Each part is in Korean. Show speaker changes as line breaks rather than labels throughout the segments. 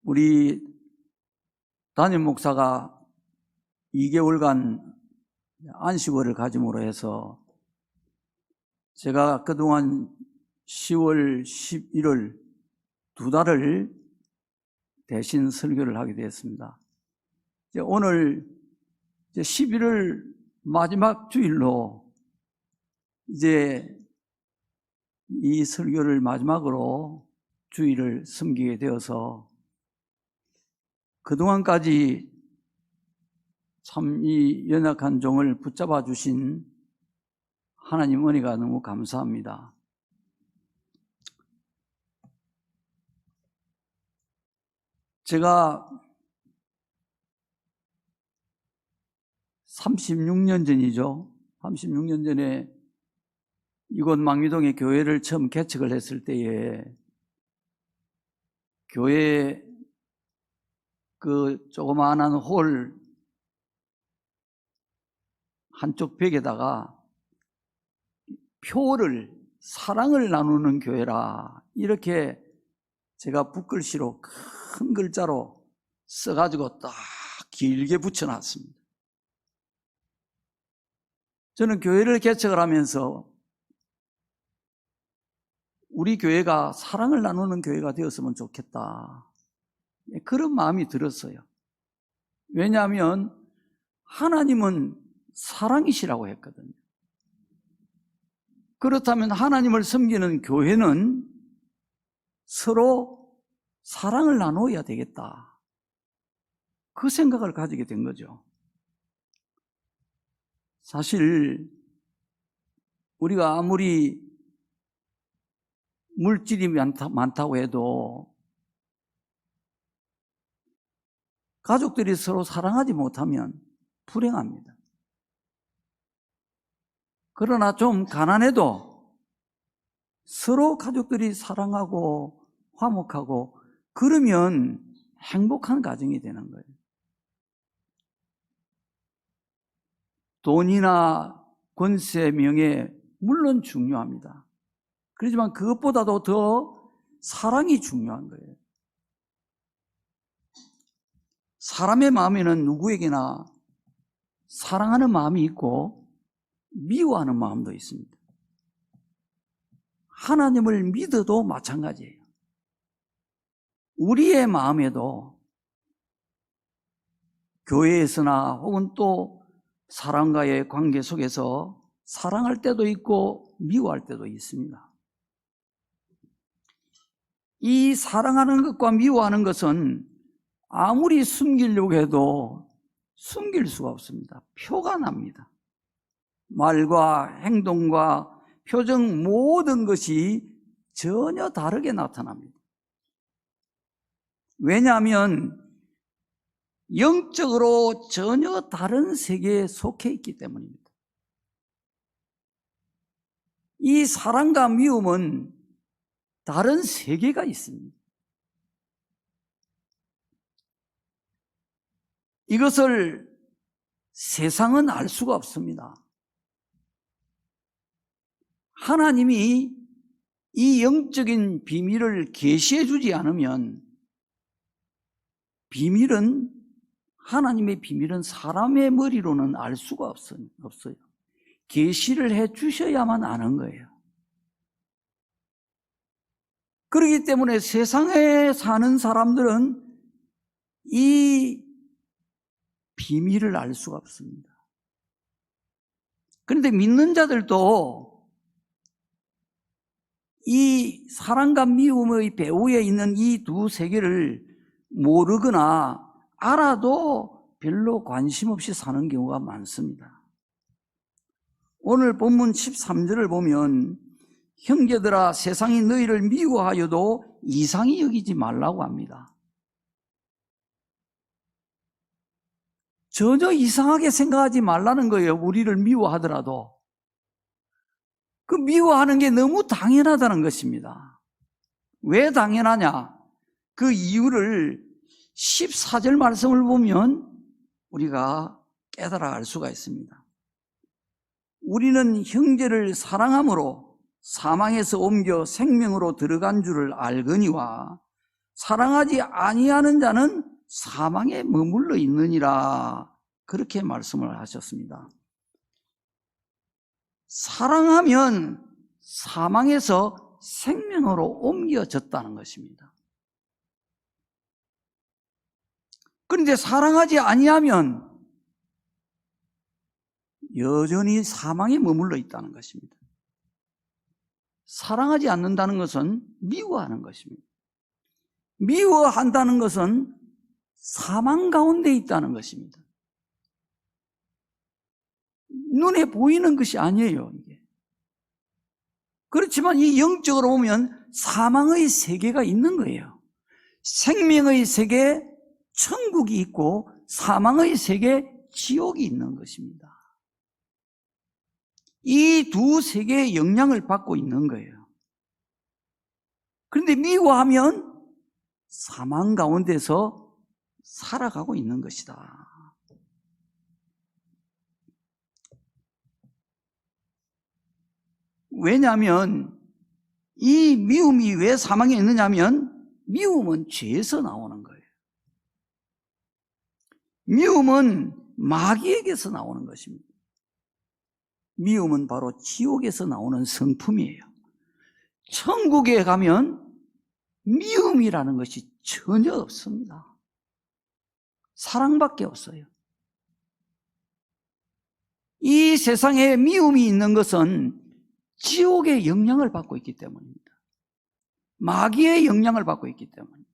우리 담임 목사가 2개월간 안식월을 가짐으로 해서 제가 그동안 10월, 11월 2달을 대신 설교를 하게 되었습니다. 오늘 11월 마지막 주일로 이제 이 설교를 마지막으로 주일을 섬기게 되어서 그동안까지 참 이 연약한 종을 붙잡아 주신 하나님 은혜가 너무 감사합니다. 제가 36년 전이죠. 36년 전에 이곳 망미동에 교회를 처음 개척을 했을 때에 교회 그 조그마한 홀 한쪽 벽에다가 표를 사랑을 나누는 교회라 이렇게 제가 붓글씨로 큰 글자로 써가지고 딱 길게 붙여놨습니다. 저는 교회를 개척을 하면서 우리 교회가 사랑을 나누는 교회가 되었으면 좋겠다, 그런 마음이 들었어요. 왜냐하면 하나님은 사랑이시라고 했거든요. 그렇다면 하나님을 섬기는 교회는 서로 사랑을 나누어야 되겠다, 그 생각을 가지게 된 거죠. 사실 우리가 아무리 물질이 많다고 해도 가족들이 서로 사랑하지 못하면 불행합니다. 그러나 좀 가난해도 서로 가족들이 사랑하고 화목하고 그러면 행복한 가정이 되는 거예요. 돈이나 권세, 명예 물론 중요합니다. 그렇지만 그것보다도 더 사랑이 중요한 거예요. 사람의 마음에는 누구에게나 사랑하는 마음이 있고 미워하는 마음도 있습니다. 하나님을 믿어도 마찬가지예요. 우리의 마음에도 교회에서나 혹은 또 사람과의 관계 속에서 사랑할 때도 있고 미워할 때도 있습니다. 이 사랑하는 것과 미워하는 것은 아무리 숨기려고 해도 숨길 수가 없습니다. 표가 납니다. 말과 행동과 표정 모든 것이 전혀 다르게 나타납니다. 왜냐하면 영적으로 전혀 다른 세계에 속해 있기 때문입니다. 이 사랑과 미움은 다른 세계가 있습니다. 이것을 세상은 알 수가 없습니다. 하나님이 이 영적인 비밀을 계시해 주지 않으면 하나님의 비밀은 사람의 머리로는 알 수가 없어요. 계시를 해 주셔야만 아는 거예요. 그렇기 때문에 세상에 사는 사람들은 이 비밀을 알 수가 없습니다. 그런데 믿는 자들도 이 사랑과 미움의 배후에 있는 이 두 세계를 모르거나 알아도 별로 관심 없이 사는 경우가 많습니다. 오늘 본문 13절을 보면 형제들아 세상이 너희를 미워하여도 이상히 여기지 말라고 합니다. 전혀 이상하게 생각하지 말라는 거예요. 우리를 미워하더라도 그 미워하는 게 너무 당연하다는 것입니다. 왜 당연하냐? 그 이유를 14절 말씀을 보면 우리가 깨달아 알 수가 있습니다. 우리는 형제를 사랑함으로 사망에서 옮겨 생명으로 들어간 줄을 알거니와 사랑하지 아니하는 자는 사망에 머물러 있느니라. 그렇게 말씀을 하셨습니다. 사랑하면 사망에서 생명으로 옮겨졌다는 것입니다. 그런데 사랑하지 아니하면 여전히 사망에 머물러 있다는 것입니다. 사랑하지 않는다는 것은 미워하는 것입니다. 미워한다는 것은 사망 가운데 있다는 것입니다. 눈에 보이는 것이 아니에요, 이게. 그렇지만 이 영적으로 보면 사망의 세계가 있는 거예요. 생명의 세계, 천국이 있고 사망의 세계, 지옥이 있는 것입니다. 이 두 세계의 영향을 받고 있는 거예요. 그런데 미워하면 사망 가운데서 살아가고 있는 것이다. 왜냐하면 이 미움이 왜 사망에 있느냐면 미움은 죄에서 나오는 거예요. 미움은 마귀에게서 나오는 것입니다. 미움은 바로 지옥에서 나오는 성품이에요. 천국에 가면 미움이라는 것이 전혀 없습니다. 사랑밖에 없어요. 이 세상에 미움이 있는 것은 지옥의 영향을 받고 있기 때문입니다. 마귀의 영향을 받고 있기 때문입니다.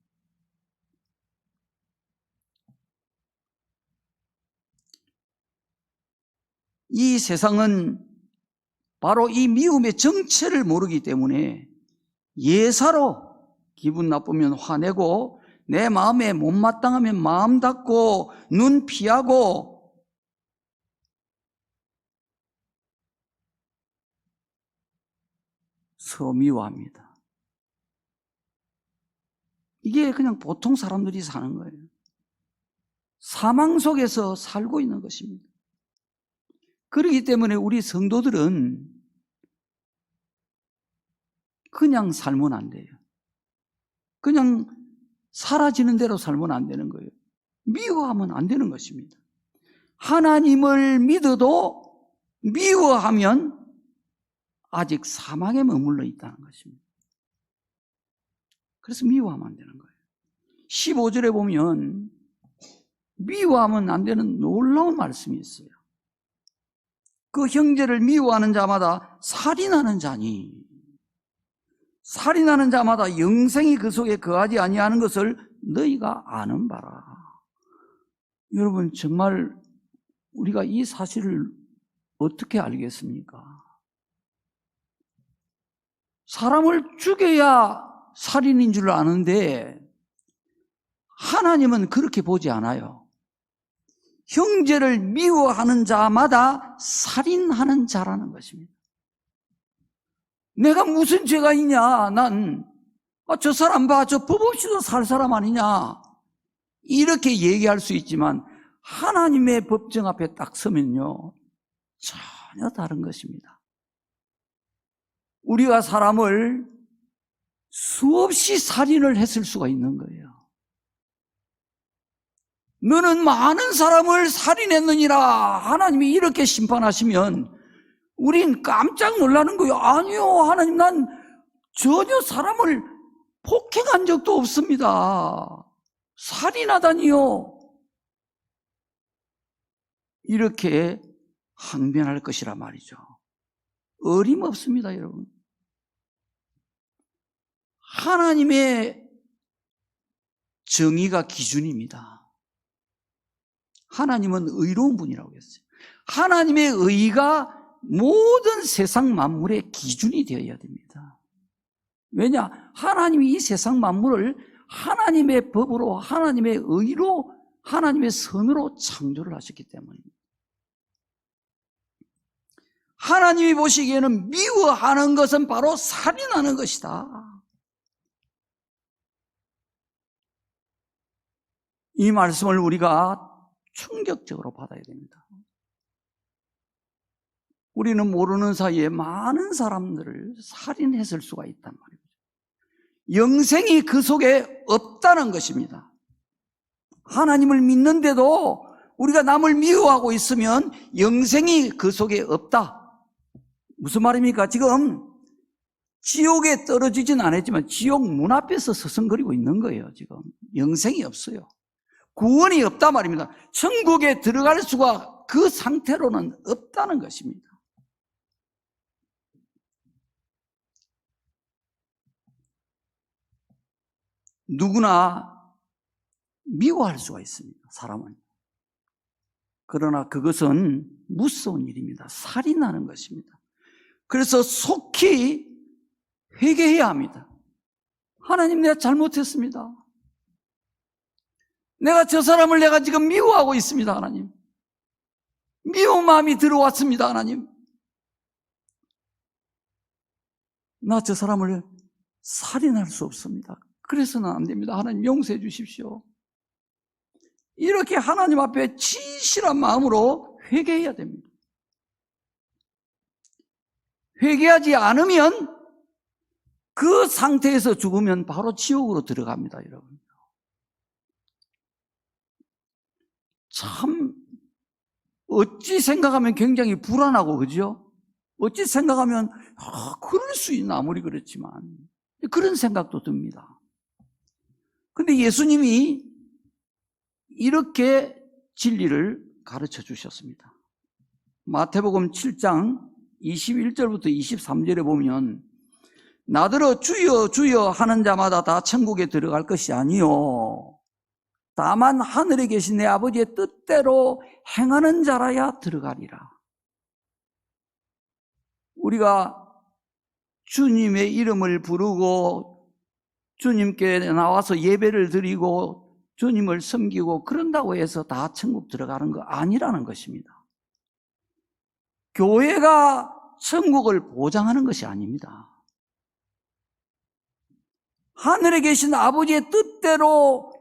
이 세상은 바로 이 미움의 정체를 모르기 때문에 예사로 기분 나쁘면 화내고 내 마음에 못마땅하면 마음 닫고 눈 피하고 서미워합니다. 이게 그냥 보통 사람들이 사는 거예요. 사망 속에서 살고 있는 것입니다. 그렇기 때문에 우리 성도들은 그냥 살면 안 돼요. 그냥 사라지는 대로 살면 안 되는 거예요. 미워하면 안 되는 것입니다. 하나님을 믿어도 미워하면 아직 사망에 머물러 있다는 것입니다. 그래서 미워하면 안 되는 거예요. 15절에 보면 미워하면 안 되는 놀라운 말씀이 있어요. 그 형제를 미워하는 자마다 살인하는 자니 살인하는 자마다 영생이 그 속에 거하지 아니하는 것을 너희가 아는 바라. 여러분, 정말 우리가 이 사실을 어떻게 알겠습니까? 사람을 죽여야 살인인 줄 아는데 하나님은 그렇게 보지 않아요. 형제를 미워하는 자마다 살인하는 자라는 것입니다. 내가 무슨 죄가 있냐? 난 저 사람 봐, 저 법 없이도 살 사람 아니냐? 이렇게 얘기할 수 있지만 하나님의 법정 앞에 딱 서면요 전혀 다른 것입니다. 우리가 사람을 수없이 살인을 했을 수가 있는 거예요. 너는 많은 사람을 살인했느니라 하나님이 이렇게 심판하시면 우린 깜짝 놀라는 거예요. 아니요, 하나님, 난 전혀 사람을 폭행한 적도 없습니다. 살인하다니요. 이렇게 항변할 것이라 말이죠. 어림없습니다, 여러분. 하나님의 정의가 기준입니다. 하나님은 의로운 분이라고 했어요. 하나님의 의가 모든 세상 만물의 기준이 되어야 됩니다. 왜냐? 하나님이 이 세상 만물을 하나님의 법으로, 하나님의 의로, 하나님의 선으로 창조를 하셨기 때문입니다. 하나님이 보시기에는 미워하는 것은 바로 살인하는 것이다. 이 말씀을 우리가 충격적으로 받아야 됩니다. 우리는 모르는 사이에 많은 사람들을 살인했을 수가 있단 말이죠. 영생이 그 속에 없다는 것입니다. 하나님을 믿는데도 우리가 남을 미워하고 있으면 영생이 그 속에 없다. 무슨 말입니까? 지금 지옥에 떨어지진 않았지만 지옥 문 앞에서 서성거리고 있는 거예요. 지금 영생이 없어요. 구원이 없다 말입니다. 천국에 들어갈 수가 그 상태로는 없다는 것입니다. 누구나 미워할 수가 있습니다. 사람은. 그러나 그것은 무서운 일입니다. 살인하는 것입니다. 그래서 속히 회개해야 합니다. 하나님, 내가 잘못했습니다. 내가 저 사람을 내가 지금 미워하고 있습니다. 하나님, 미운 마음이 들어왔습니다. 하나님, 나 저 사람을 살인할 수 없습니다. 그래서는 안 됩니다. 하나님, 용서해 주십시오. 이렇게 하나님 앞에 진실한 마음으로 회개해야 됩니다. 회개하지 않으면 그 상태에서 죽으면 바로 지옥으로 들어갑니다, 여러분. 참 어찌 생각하면 굉장히 불안하고, 그죠? 어찌 생각하면 그럴 수 있나, 아무리 그렇지만 그런 생각도 듭니다. 근데 예수님이 이렇게 진리를 가르쳐 주셨습니다. 마태복음 7장 21절부터 23절에 보면, 나더러 주여 주여 하는 자마다 다 천국에 들어갈 것이 아니요 다만 하늘에 계신 내 아버지의 뜻대로 행하는 자라야 들어가리라. 우리가 주님의 이름을 부르고 주님께 나와서 예배를 드리고 주님을 섬기고 그런다고 해서 다 천국 들어가는 거 아니라는 것입니다. 교회가 천국을 보장하는 것이 아닙니다. 하늘에 계신 아버지의 뜻대로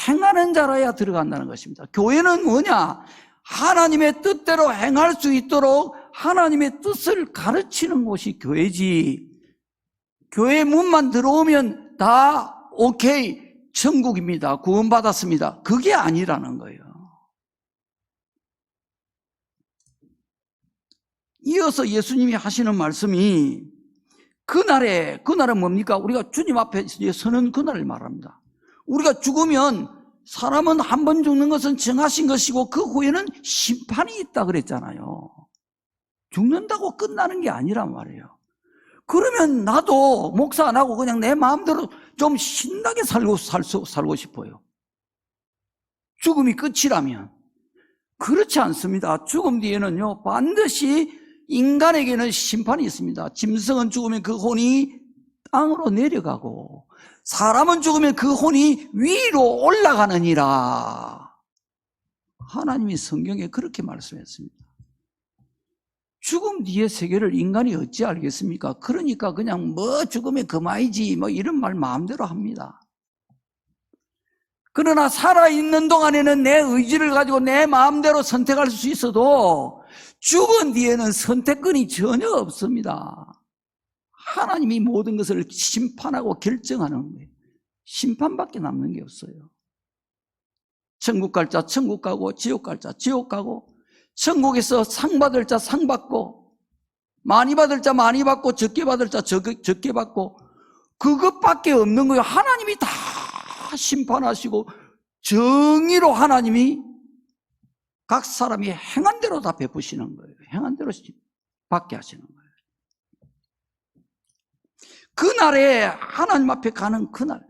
행하는 자라야 들어간다는 것입니다. 교회는 뭐냐? 하나님의 뜻대로 행할 수 있도록 하나님의 뜻을 가르치는 곳이 교회지, 교회 문만 들어오면 다 오케이, 천국입니다, 구원받았습니다, 그게 아니라는 거예요. 이어서 예수님이 하시는 말씀이 그날은 뭡니까? 우리가 주님 앞에 서는 그날을 말합니다. 우리가 죽으면 사람은 한 번 죽는 것은 정하신 것이고 그 후에는 심판이 있다 그랬잖아요. 죽는다고 끝나는 게 아니란 말이에요. 그러면 나도 목사 안 하고 그냥 내 마음대로 좀 신나게 살고 싶어요. 죽음이 끝이라면. 그렇지 않습니다. 죽음 뒤에는요, 반드시 인간에게는 심판이 있습니다. 짐승은 죽으면 그 혼이 땅으로 내려가고 사람은 죽으면 그 혼이 위로 올라가느니라. 하나님이 성경에 그렇게 말씀했습니다. 죽음 뒤의 세계를 인간이 어찌 알겠습니까? 그러니까 그냥 뭐 죽으면 그만이지 뭐 이런 말 마음대로 합니다. 그러나 살아있는 동안에는 내 의지를 가지고 내 마음대로 선택할 수 있어도 죽은 뒤에는 선택권이 전혀 없습니다. 하나님이 모든 것을 심판하고 결정하는 거예요. 심판밖에 남는 게 없어요. 천국 갈 자 천국 가고 지옥 갈 자 지옥 가고, 천국에서 상 받을 자 상 받고, 많이 받을 자 많이 받고, 적게 받을 자 적게 받고, 그것밖에 없는 거예요. 하나님이 다 심판하시고 정의로 하나님이 각 사람이 행한 대로 다 베푸시는 거예요. 행한 대로 받게 하시는 거예요. 그날에 하나님 앞에 가는 그날,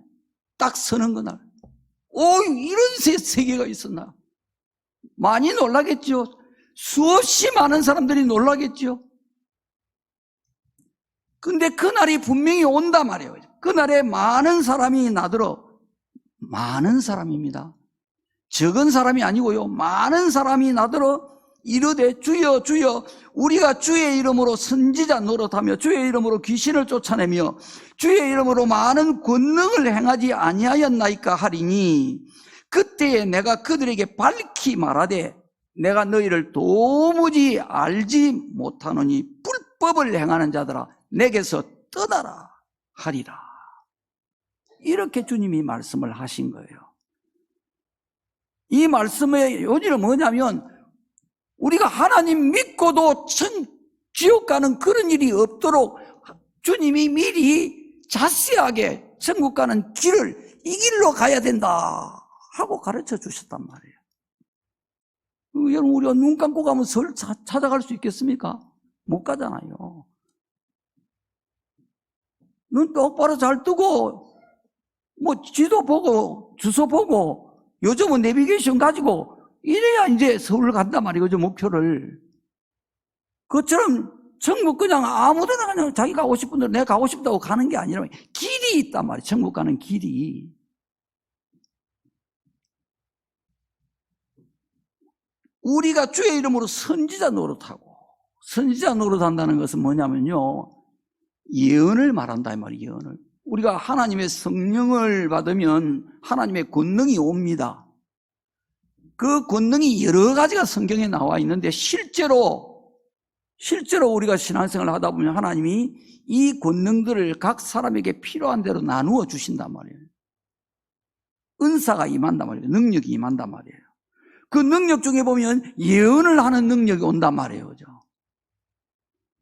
딱 서는 그날, 이런 세계가 있었나? 많이 놀라겠죠. 수없이 많은 사람들이 놀라겠죠. 근데 그날이 분명히 온단 말이에요. 그날에 많은 사람이 나더러, 많은 사람입니다. 적은 사람이 아니고요, 많은 사람이 나더러 이르되 주여 주여 우리가 주의 이름으로 선지자 노릇하며 주의 이름으로 귀신을 쫓아내며 주의 이름으로 많은 권능을 행하지 아니하였나이까 하리니, 그때에 내가 그들에게 밝히 말하되 내가 너희를 도무지 알지 못하노니 불법을 행하는 자들아 내게서 떠나라 하리라. 이렇게 주님이 말씀을 하신 거예요. 이 말씀의 요지는 뭐냐면 우리가 하나님 믿고도 지옥 가는 그런 일이 없도록 주님이 미리 자세하게 천국 가는 길을 이 길로 가야 된다 하고 가르쳐 주셨단 말이에요. 여러분, 우리가 눈 감고 가면 설 찾아갈 수 있겠습니까? 못 가잖아요. 눈 똑바로 잘 뜨고 뭐 지도 보고 주소 보고 요즘은 내비게이션 가지고 이래야 이제 서울 간단 말이에요. 그 목표를. 그것처럼 천국 그냥 아무데나 그냥 자기 가고 싶은 대로 내가 가고 싶다고 가는 게 아니라 길이 있단 말이에요. 천국 가는 길이. 우리가 주의 이름으로 선지자 노릇하고, 선지자 노릇한다는 것은 뭐냐면요, 예언을 말한다 이 말이에요. 예언을. 우리가 하나님의 성령을 받으면 하나님의 권능이 옵니다. 그 권능이 여러 가지가 성경에 나와 있는데 실제로 우리가 신앙생활을 하다 보면 하나님이 이 권능들을 각 사람에게 필요한 대로 나누어 주신단 말이에요. 은사가 임한단 말이에요. 능력이 임한단 말이에요. 그 능력 중에 보면 예언을 하는 능력이 온단 말이에요. 그죠?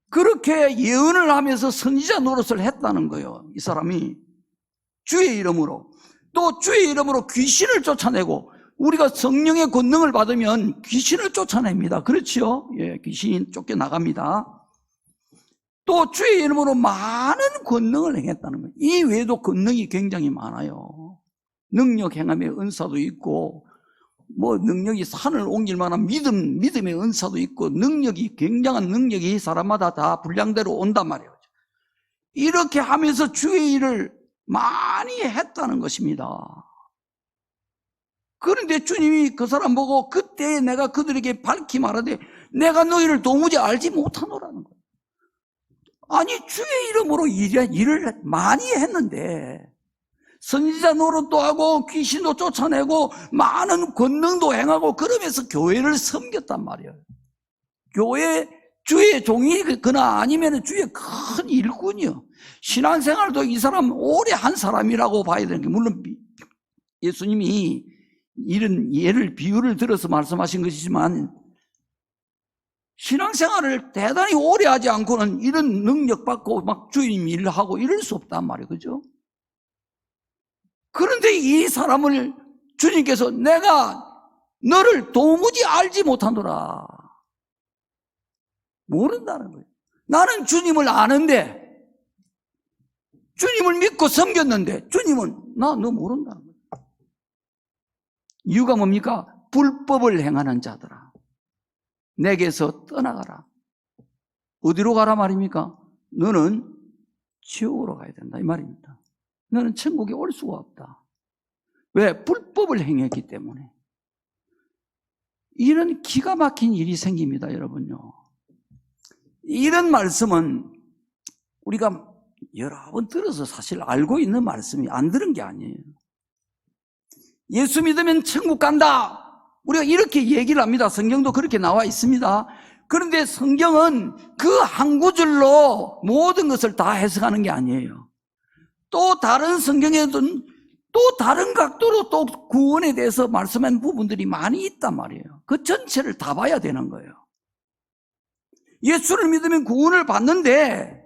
그렇게 예언을 하면서 선지자 노릇을 했다는 거예요. 이 사람이 주의 이름으로. 또 주의 이름으로 귀신을 쫓아내고, 우리가 성령의 권능을 받으면 귀신을 쫓아냅니다. 그렇죠? 예, 귀신이 쫓겨나갑니다. 또 주의 이름으로 많은 권능을 행했다는 거예요. 이 외에도 권능이 굉장히 많아요. 능력 행함의 은사도 있고, 뭐 능력이 산을 옮길 만한 믿음의 은사도 있고, 능력이, 굉장한 능력이 사람마다 다 분량대로 온단 말이에요. 이렇게 하면서 주의 일을 많이 했다는 것입니다. 그런데 주님이 그 사람 보고 그때 내가 그들에게 밝히 말하되 내가 너희를 도무지 알지 못하노라는 거예요. 아니, 주의 이름으로 일을 많이 했는데 선지자 노릇도 하고 귀신도 쫓아내고 많은 권능도 행하고 그러면서 교회를 섬겼단 말이에요. 교회 주의 종이거나 아니면 주의 큰 일꾼이요. 신앙생활도 이 사람 오래 한 사람이라고 봐야 되는 게, 물론 예수님이 이런 예를 비유를 들어서 말씀하신 것이지만 신앙생활을 대단히 오래 하지 않고는 이런 능력 받고 막 주님 일을 하고 이럴 수 없단 말이에요. 그죠? 그런데 이 사람을 주님께서 내가 너를 도무지 알지 못하노라. 모른다는 거예요. 나는 주님을 아는데, 주님을 믿고 섬겼는데 주님은 너 모른다는 거예요. 이유가 뭡니까? 불법을 행하는 자들아, 내게서 떠나가라. 어디로 가라 말입니까? 너는 지옥으로 가야 된다 이 말입니다. 너는 천국에 올 수가 없다. 왜? 불법을 행했기 때문에. 이런 기가 막힌 일이 생깁니다, 여러분요. 이런 말씀은 우리가 여러 번 들어서 사실 알고 있는 말씀이, 안 들은 게 아니에요. 예수 믿으면 천국 간다, 우리가 이렇게 얘기를 합니다. 성경도 그렇게 나와 있습니다. 그런데 성경은 그 한 구절로 모든 것을 다 해석하는 게 아니에요. 또 다른 성경에는 또 다른 각도로 또 구원에 대해서 말씀한 부분들이 많이 있단 말이에요. 그 전체를 다 봐야 되는 거예요. 예수를 믿으면 구원을 받는데,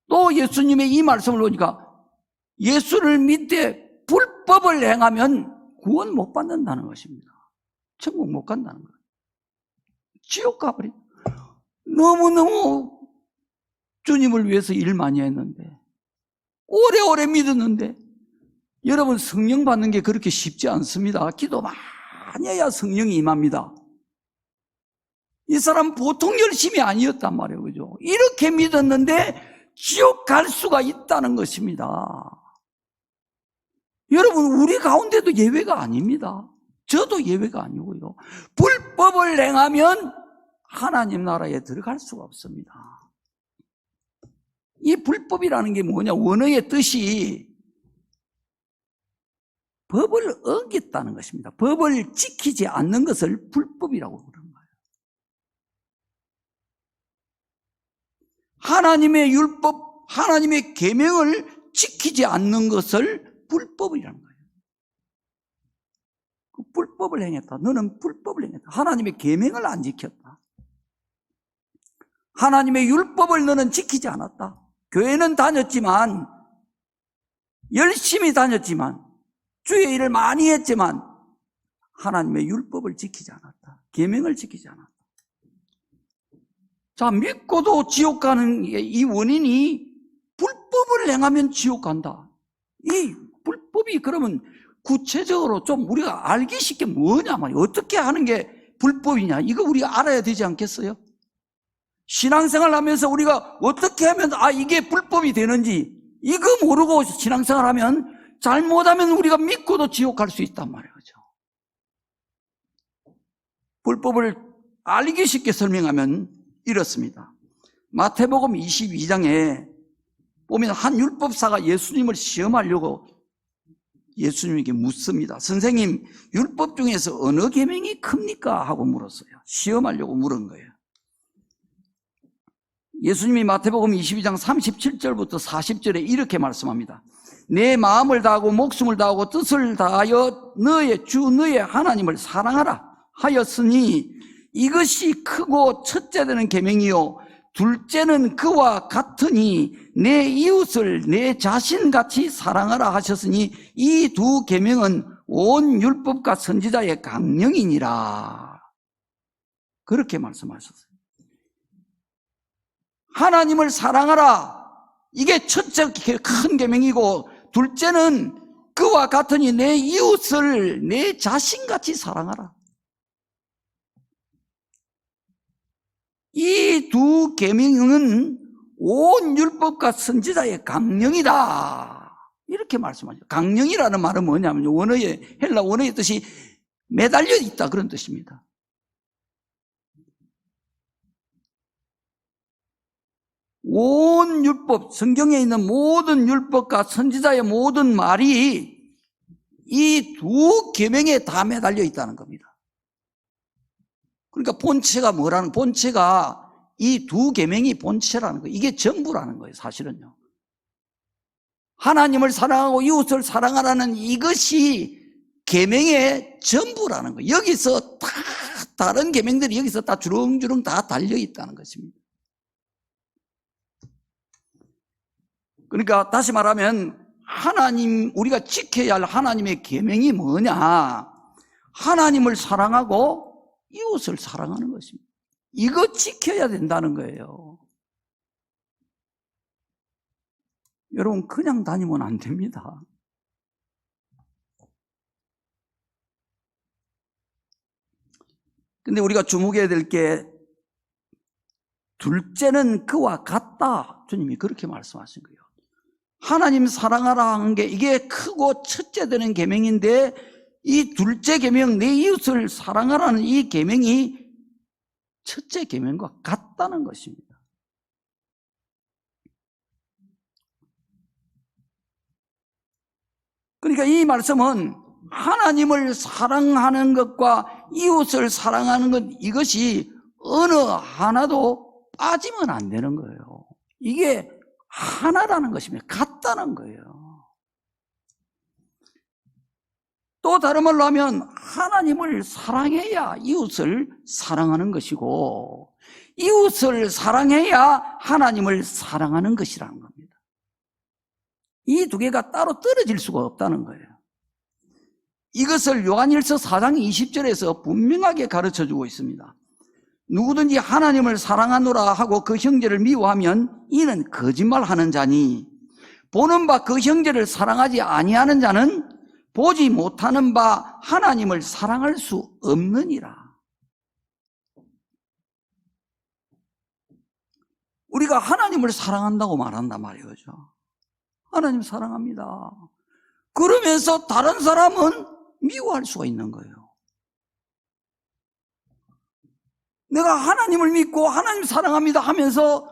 또 예수님의 이 말씀을 보니까 예수를 믿되 불법을 행하면 구원 못 받는다는 것입니다. 천국 못 간다는 거예요. 지옥 가버려. 너무너무 주님을 위해서 일 많이 했는데, 오래오래 믿었는데, 여러분, 성령 받는 게 그렇게 쉽지 않습니다. 기도 많이 해야 성령이 임합니다. 이 사람 보통 열심이 아니었단 말이에요. 그죠? 이렇게 믿었는데 지옥 갈 수가 있다는 것입니다. 여러분, 우리 가운데도 예외가 아닙니다. 저도 예외가 아니고요. 불법을 행하면 하나님 나라에 들어갈 수가 없습니다. 이 불법이라는 게 뭐냐? 원어의 뜻이 법을 어겼다는 것입니다. 법을 지키지 않는 것을 불법이라고 부르는 거예요. 하나님의 율법, 하나님의 계명을 지키지 않는 것을 불법이라는 거예요. 그 불법을 행했다. 너는 불법을 행했다. 하나님의 계명을 안 지켰다. 하나님의 율법을 너는 지키지 않았다. 교회는 다녔지만, 열심히 다녔지만, 주의 일을 많이 했지만 하나님의 율법을 지키지 않았다. 계명을 지키지 않았다. 자, 믿고도 지옥 가는 이 원인이 불법을 행하면 지옥 간다. 이 불법이 그러면 구체적으로 좀 우리가 알기 쉽게 뭐냐 말이야. 어떻게 하는 게 불법이냐. 이거 우리가 알아야 되지 않겠어요? 신앙생활 하면서 우리가 어떻게 하면 이게 불법이 되는지 이거 모르고 신앙생활 하면 잘못하면 우리가 믿고도 지옥 갈 수 있단 말이에요. 불법을 알기 쉽게 설명하면 이렇습니다. 마태복음 22장에 보면 한 율법사가 예수님을 시험하려고 예수님에게 묻습니다. 선생님, 율법 중에서 어느 계명이 큽니까? 하고 물었어요. 시험하려고 물은 거예요. 예수님이 마태복음 22장 37절부터 40절에 이렇게 말씀합니다. 내 마음을 다하고 목숨을 다하고 뜻을 다하여 너의 주 너의 하나님을 사랑하라 하였으니 이것이 크고 첫째 되는 계명이요 둘째는 그와 같으니 내 이웃을 내 자신같이 사랑하라 하셨으니 이 두 계명은 온 율법과 선지자의 강령이니라. 그렇게 말씀하셨어요. 하나님을 사랑하라. 이게 첫째 큰 계명이고 둘째는 그와 같으니 내 이웃을 내 자신같이 사랑하라. 이 두 계명은 온 율법과 선지자의 강령이다. 이렇게 말씀하죠. 강령이라는 말은 뭐냐면 원어의 헬라 원어의 뜻이 매달려 있다 그런 뜻입니다. 온 율법, 성경에 있는 모든 율법과 선지자의 모든 말이 이 두 계명에 다 매달려 있다는 겁니다. 그러니까 본체가 뭐라는, 본체가 이 두 계명이 본체라는 거예요. 이게 전부라는 거예요, 사실은요. 하나님을 사랑하고 이웃을 사랑하라는 이것이 계명의 전부라는 거예요. 여기서 다 다른 계명들이 여기서 다 주렁주렁 다 달려 있다는 것입니다. 그러니까 다시 말하면 하나님, 우리가 지켜야 할 하나님의 계명이 뭐냐? 하나님을 사랑하고 이웃을 사랑하는 것입니다. 이거 지켜야 된다는 거예요. 여러분, 그냥 다니면 안 됩니다. 근데 우리가 주목해야 될 게 둘째는 그와 같다. 주님이 그렇게 말씀하신 거예요. 하나님 사랑하라 한 게 이게 크고 첫째 되는 계명인데 이 둘째 계명, 내 이웃을 사랑하라는 이 계명이 첫째 계명과 같다는 것입니다. 그러니까 이 말씀은 하나님을 사랑하는 것과 이웃을 사랑하는 것, 이것이 어느 하나도 빠지면 안 되는 거예요. 이게 하나라는 것입니다. 같다는 거예요. 또 다른 말로 하면 하나님을 사랑해야 이웃을 사랑하는 것이고 이웃을 사랑해야 하나님을 사랑하는 것이라는 겁니다. 이 두 개가 따로 떨어질 수가 없다는 거예요. 이것을 요한일서 4장 20절에서 분명하게 가르쳐주고 있습니다. 누구든지 하나님을 사랑하노라 하고 그 형제를 미워하면 이는 거짓말하는 자니 보는 바 그 형제를 사랑하지 아니하는 자는 보지 못하는 바 하나님을 사랑할 수 없느니라. 우리가 하나님을 사랑한다고 말한단 말이에요. 하나님 사랑합니다. 그러면서 다른 사람은 미워할 수가 있는 거예요. 내가 하나님을 믿고 하나님 사랑합니다 하면서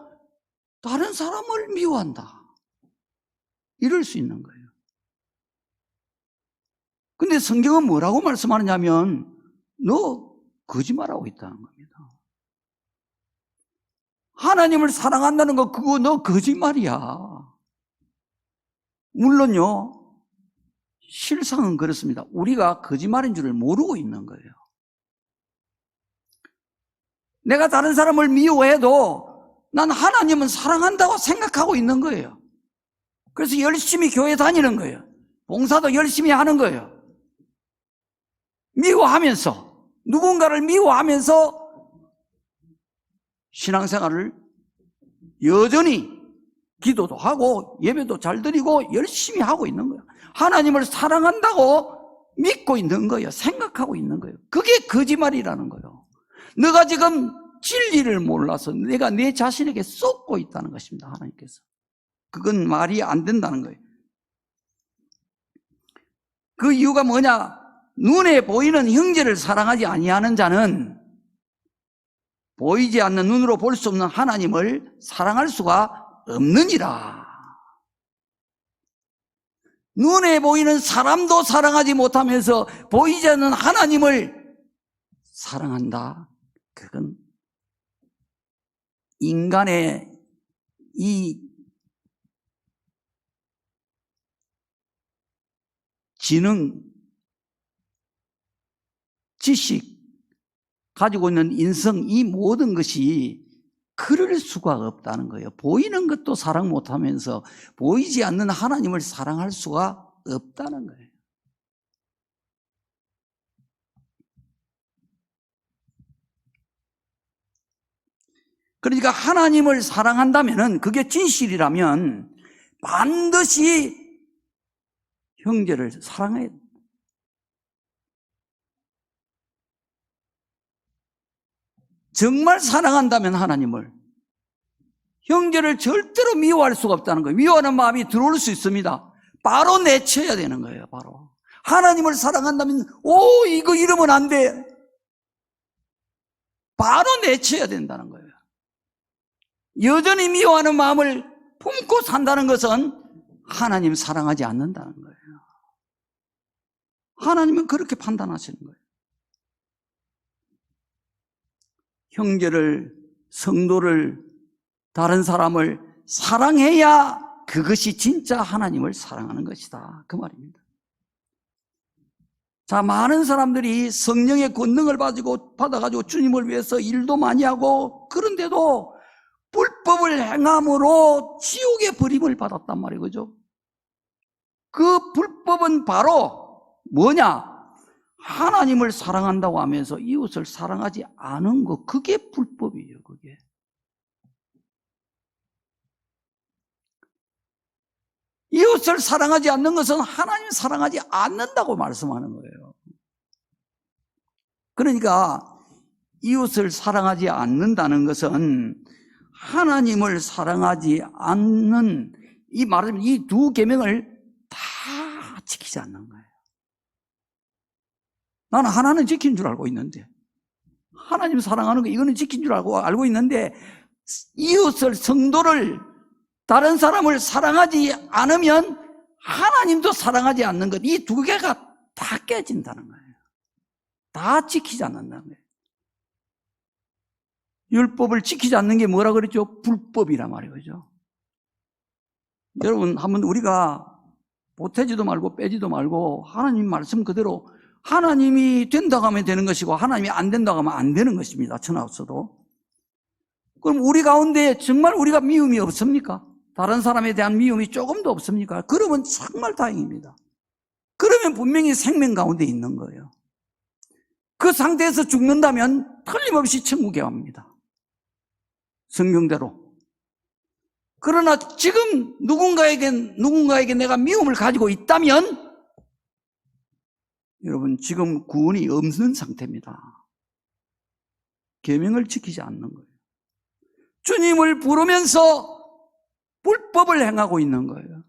다른 사람을 미워한다. 이럴 수 있는 거예요. 근데 성경은 뭐라고 말씀하느냐면 너 거짓말하고 있다는 겁니다. 하나님을 사랑한다는 거 그거 너 거짓말이야. 물론요, 실상은 그렇습니다. 우리가 거짓말인 줄을 모르고 있는 거예요. 내가 다른 사람을 미워해도 난 하나님은 사랑한다고 생각하고 있는 거예요. 그래서 열심히 교회 다니는 거예요. 봉사도 열심히 하는 거예요. 미워하면서, 누군가를 미워하면서 신앙생활을 여전히 기도도 하고 예배도 잘 드리고 열심히 하고 있는 거예요. 하나님을 사랑한다고 믿고 있는 거예요. 생각하고 있는 거예요. 그게 거짓말이라는 거예요. 너가 지금 진리를 몰라서 내가 내 자신에게 쏟고 있다는 것입니다. 하나님께서. 그건 말이 안 된다는 거예요. 그 이유가 뭐냐? 눈에 보이는 형제를 사랑하지 아니하는 자는 보이지 않는 눈으로 볼 수 없는 하나님을 사랑할 수가 없느니라. 눈에 보이는 사람도 사랑하지 못하면서 보이지 않는 하나님을 사랑한다. 그건 인간의 이 지능, 지식, 가지고 있는 인성, 이 모든 것이 그럴 수가 없다는 거예요. 보이는 것도 사랑 못하면서 보이지 않는 하나님을 사랑할 수가 없다는 거예요. 그러니까 하나님을 사랑한다면, 그게 진실이라면 반드시 형제를 사랑해야 돼요. 정말 사랑한다면 하나님을, 형제를 절대로 미워할 수가 없다는 거예요. 미워하는 마음이 들어올 수 있습니다. 바로 내쳐야 되는 거예요. 바로 하나님을 사랑한다면 이거 이러면 안 돼, 바로 내쳐야 된다는 거예요. 여전히 미워하는 마음을 품고 산다는 것은 하나님 사랑하지 않는다는 거예요. 하나님은 그렇게 판단하시는 거예요. 형제를, 성도를, 다른 사람을 사랑해야 그것이 진짜 하나님을 사랑하는 것이다, 그 말입니다. 자, 많은 사람들이 성령의 권능을 받아가지고 주님을 위해서 일도 많이 하고, 그런데도 불법을 행함으로 지옥의 버림을 받았단 말이에요. 그죠? 그 불법은 바로 뭐냐? 하나님을 사랑한다고 하면서 이웃을 사랑하지 않은 것, 그게 불법이에요. 그게. 이웃을 사랑하지 않는 것은 하나님을 사랑하지 않는다고 말씀하는 거예요. 그러니까 이웃을 사랑하지 않는다는 것은 하나님을 사랑하지 않는, 이 말하자면 이 두 계명을 다 지키지 않는 거예요. 나는 하나는 지킨 줄 알고 있는데, 하나님 사랑하는 거 이거는 지킨 줄 알고 있는데, 이웃을, 성도를, 다른 사람을 사랑하지 않으면 하나님도 사랑하지 않는 것, 이 두 개가 다 깨진다는 거예요. 다 지키지 않는다는 거예요. 율법을 지키지 않는 게 뭐라 그랬죠? 불법이란 말이에요. 그죠? 여러분, 한번 우리가 보태지도 말고 빼지도 말고 하나님 말씀 그대로, 하나님이 된다고 하면 되는 것이고 하나님이 안 된다고 하면 안 되는 것입니다. 천하없어도. 그럼 우리 가운데 정말 우리가 미움이 없습니까? 다른 사람에 대한 미움이 조금도 없습니까? 그러면 정말 다행입니다. 그러면 분명히 생명 가운데 있는 거예요. 그 상태에서 죽는다면 틀림없이 천국에 갑니다. 성경대로. 그러나 지금 누군가에게 내가 미움을 가지고 있다면 여러분, 지금 구원이 없는 상태입니다. 계명을 지키지 않는 거예요. 주님을 부르면서 불법을 행하고 있는 거예요.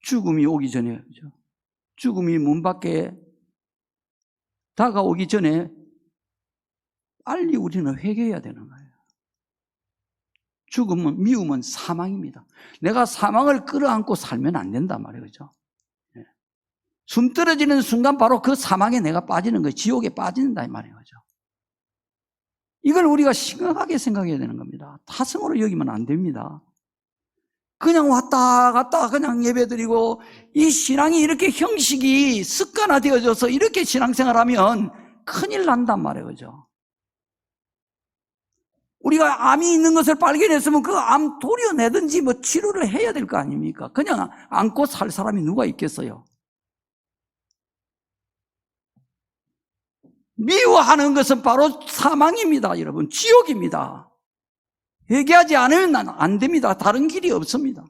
죽음이 오기 전에, 그죠? 죽음이 문 밖에 다가오기 전에 빨리 우리는 회개해야 되는 거예요. 죽음은, 미움은 사망입니다. 내가 사망을 끌어안고 살면 안 된단 말이에요. 그죠? 숨 떨어지는 순간 바로 그 사망에 내가 빠지는 거예요. 지옥에 빠진다 이 말이에요. 그죠? 이걸 우리가 심각하게 생각해야 되는 겁니다. 타성으로 여기면 안 됩니다. 그냥 왔다 갔다 그냥 예배드리고, 이 신앙이 이렇게 형식이 습관화되어져서 이렇게 신앙생활하면 큰일 난단 말이에요. 그죠? 우리가 암이 있는 것을 발견했으면 그 암 도려내든지 뭐 치료를 해야 될 거 아닙니까? 그냥 안고 살 사람이 누가 있겠어요? 미워하는 것은 바로 사망입니다, 여러분. 지옥입니다. 회개하지 않으면 안 됩니다. 다른 길이 없습니다.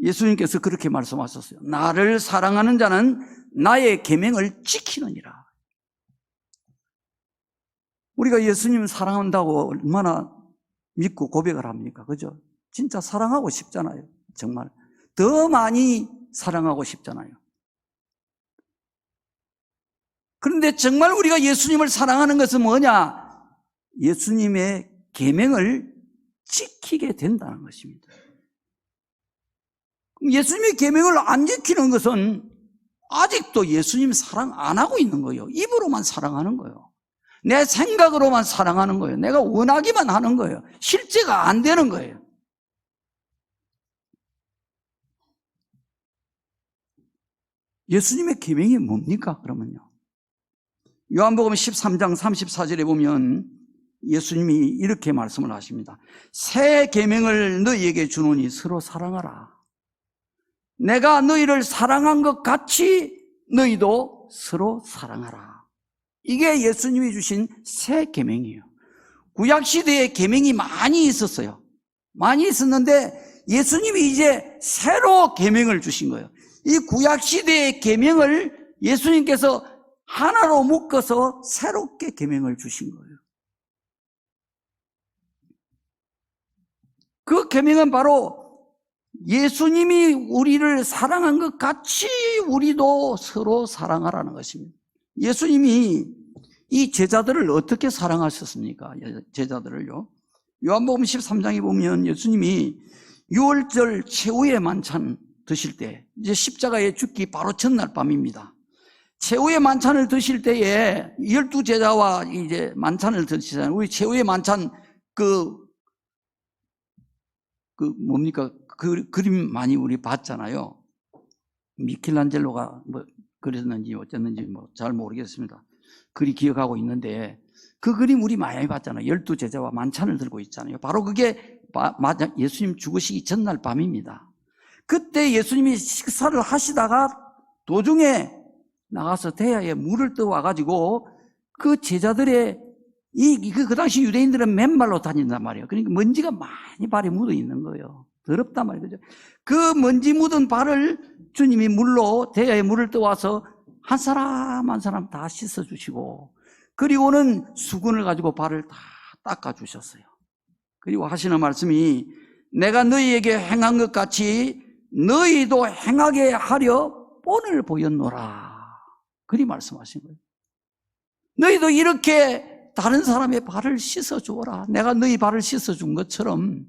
예수님께서 그렇게 말씀하셨어요. 나를 사랑하는 자는 나의 계명을 지키느니라. 우리가 예수님을 사랑한다고 얼마나 믿고 고백을 합니까? 그죠? 진짜 사랑하고 싶잖아요. 정말 더 많이 사랑하고 싶잖아요. 그런데 정말 우리가 예수님을 사랑하는 것은 뭐냐? 예수님의 계명을 지키게 된다는 것입니다. 예수님의 계명을 안 지키는 것은 아직도 예수님 사랑 안 하고 있는 거예요. 입으로만 사랑하는 거예요. 내 생각으로만 사랑하는 거예요. 내가 원하기만 하는 거예요. 실제가 안 되는 거예요. 예수님의 계명이 뭡니까? 그러면요, 요한복음 13장 34절에 보면 예수님이 이렇게 말씀을 하십니다. 새 계명을 너희에게 주노니 서로 사랑하라. 내가 너희를 사랑한 것 같이 너희도 서로 사랑하라. 이게 예수님이 주신 새 계명이에요. 구약시대에 계명이 많이 있었어요. 많이 있었는데 예수님이 이제 새로 계명을 주신 거예요. 이 구약시대의 계명을 예수님께서 하나로 묶어서 새롭게 계명을 주신 거예요. 그 계명은 바로 예수님이 우리를 사랑한 것 같이 우리도 서로 사랑하라는 것입니다. 예수님이 이 제자들을 어떻게 사랑하셨습니까? 제자들을요. 요한복음 13장에 보면 예수님이 유월절 최후의 만찬 드실 때, 이제 십자가에 죽기 바로 전날 밤입니다. 최후의 만찬을 드실 때에 12제자와 이제 만찬을 드시잖아요. 우리 최후의 만찬 뭡니까? 그 그림 많이 우리 봤잖아요. 미켈란젤로가 뭐 그렸는지 어쨌는지 뭐 잘 모르겠습니다. 그리 기억하고 있는데 그 그림 우리 많이 봤잖아요. 12제자와 만찬을 들고 있잖아요. 바로 그게 예수님 죽으시기 전날 밤입니다. 그때 예수님이 식사를 하시다가 도중에 나가서 대야에 물을 떠와가지고 그 제자들의 그 당시 유대인들은 맨발로 다닌단 말이에요. 그러니까 먼지가 많이 발에 묻어 있는 거예요. 더럽단 말이에요. 그죠? 그 먼지 묻은 발을 주님이 대야에 물을 떠와서 한 사람 한 사람 다 씻어주시고, 그리고는 수건을 가지고 발을 다 닦아주셨어요. 그리고 하시는 말씀이 내가 너희에게 행한 것 같이 너희도 행하게 하려 본을 보였노라. 그리 말씀하신 거예요. 너희도 이렇게 다른 사람의 발을 씻어주어라. 내가 너희 발을 씻어준 것처럼,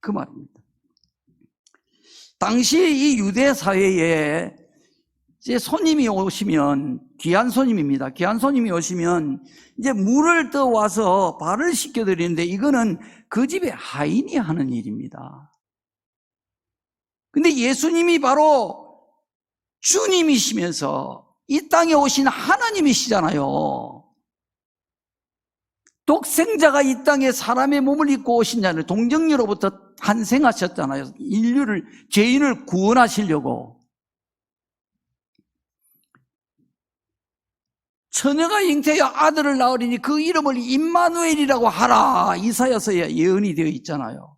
그 말입니다. 당시 이 유대 사회에 이제 손님이 오시면, 귀한 손님입니다. 귀한 손님이 오시면 이제 물을 떠와서 발을 씻겨드리는데 이거는 그 집의 하인이 하는 일입니다. 근데 예수님이 바로 주님이시면서 이 땅에 오신 하나님이시잖아요. 독생자가 이 땅에 사람의 몸을 입고 오신 자는 동정녀로부터 탄생하셨잖아요. 죄인을 구원하시려고. 처녀가 잉태하여 아들을 낳으리니 그 이름을 임마누엘이라고 하라. 이사야서에 예언이 되어 있잖아요.